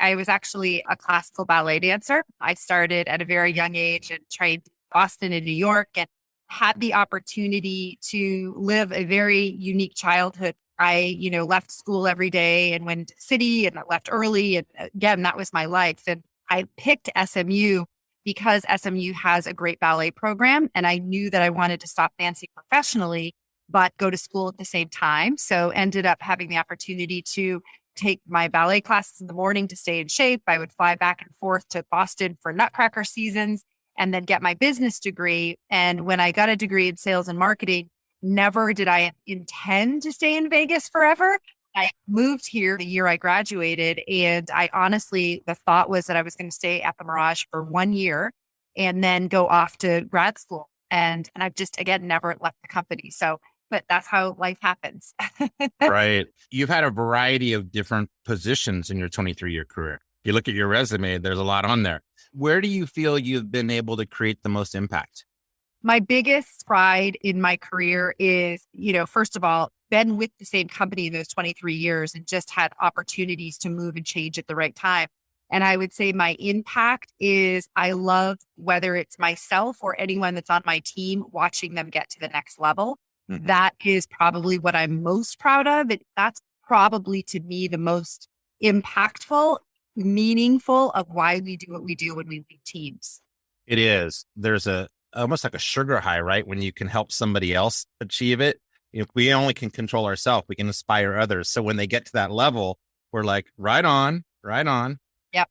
I was actually a classical ballet dancer. I started at a very young age and trained in Boston and New York and had the opportunity to live a very unique childhood. I, left school every day and went to the city and I left early. And again, that was my life. And I picked SMU because SMU has a great ballet program. And I knew that I wanted to stop dancing professionally, but go to school at the same time. So ended up having the opportunity to take my ballet classes in the morning to stay in shape. I would fly back and forth to Boston for Nutcracker seasons and then get my business degree. And when I got a degree in sales and marketing, never did I intend to stay in Vegas forever. I moved here the year I graduated. And I honestly, the thought was that I was going to stay at the Mirage for 1 year and then go off to grad school. And I've just, again, never left the company. So, but that's how life happens. Right. You've had a variety of different positions in your 23-year career. You look at your resume, there's a lot on there. Where do you feel you've been able to create the most impact? My biggest pride in my career is, first of all, been with the same company in those 23 years and just had opportunities to move and change at the right time. And I would say my impact is I love whether it's myself or anyone that's on my team, watching them get to the next level. Mhm. That is probably what I'm most proud of. And that's probably to me the most impactful, meaningful of why we do what we do when we lead teams. It is. There's almost like a sugar high, right? When you can help somebody else achieve it. If we only can control ourselves, we can inspire others. So when they get to that level, we're like, right on, right on. Yep.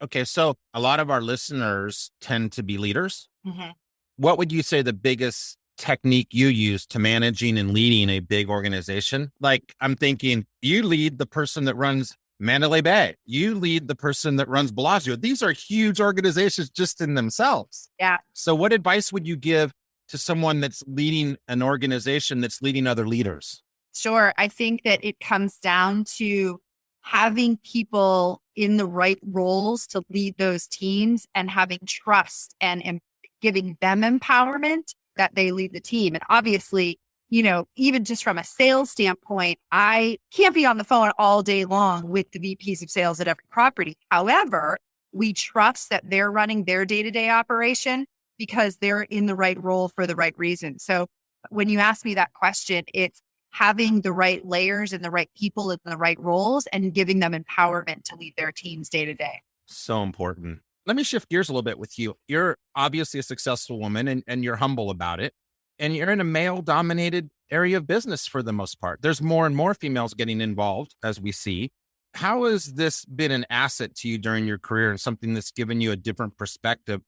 Okay. So a lot of our listeners tend to be leaders. Mm-hmm. What would you say the biggest technique you use to managing and leading a big organization? Like, I'm thinking you lead the person that runs Mandalay Bay. You lead the person that runs Bellagio. These are huge organizations just in themselves. Yeah. So what advice would you give to someone that's leading an organization that's leading other leaders? Sure. I think that it comes down to having people in the right roles to lead those teams and having trust and giving them empowerment that they lead the team. And obviously, even just from a sales standpoint, I can't be on the phone all day long with the VPs of sales at every property. However, we trust that they're running their day-to-day operation because they're in the right role for the right reason. So when you ask me that question, it's having the right layers and the right people in the right roles and giving them empowerment to lead their teams day to day. So important. Let me shift gears a little bit with you. You're obviously a successful woman and you're humble about it. And you're in a male dominated area of business for the most part. There's more and more females getting involved, as we see. How has this been an asset to you during your career and something that's given you a different perspective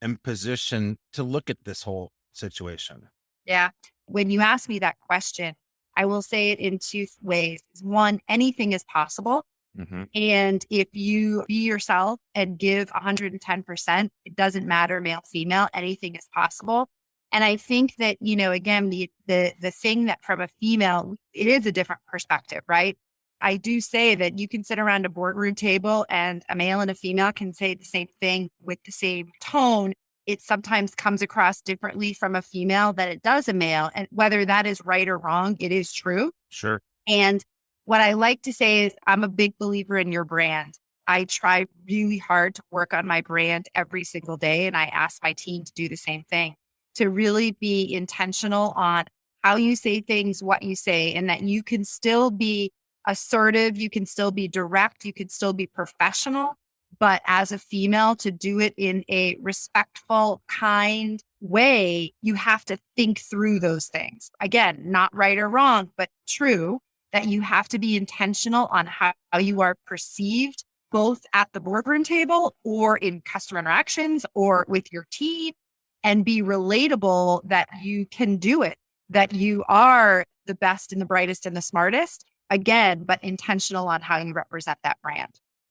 and position to look at this whole situation? Yeah. When you ask me that question, I will say it in two ways. One, anything is possible. Mm-hmm. And if you be yourself and give 110%, it doesn't matter, male, female, anything is possible. And I think that, again, the thing that from a female, it is a different perspective, right? I do say that you can sit around a boardroom table and a male and a female can say the same thing with the same tone. It sometimes comes across differently from a female than it does a male. And whether that is right or wrong, it is true. Sure. And what I like to say is I'm a big believer in your brand. I try really hard to work on my brand every single day. And I ask my team to do the same thing, to really be intentional on how you say things, what you say, and that you can still be assertive, you can still be direct, you can still be professional, but as a female, to do it in a respectful, kind way, you have to think through those things. Again, not right or wrong, but true, that you have to be intentional on how you are perceived, both at the boardroom table or in customer interactions or with your team, and be relatable that you can do it, that you are the best and the brightest and the smartest, again, but intentional on how you represent that brand.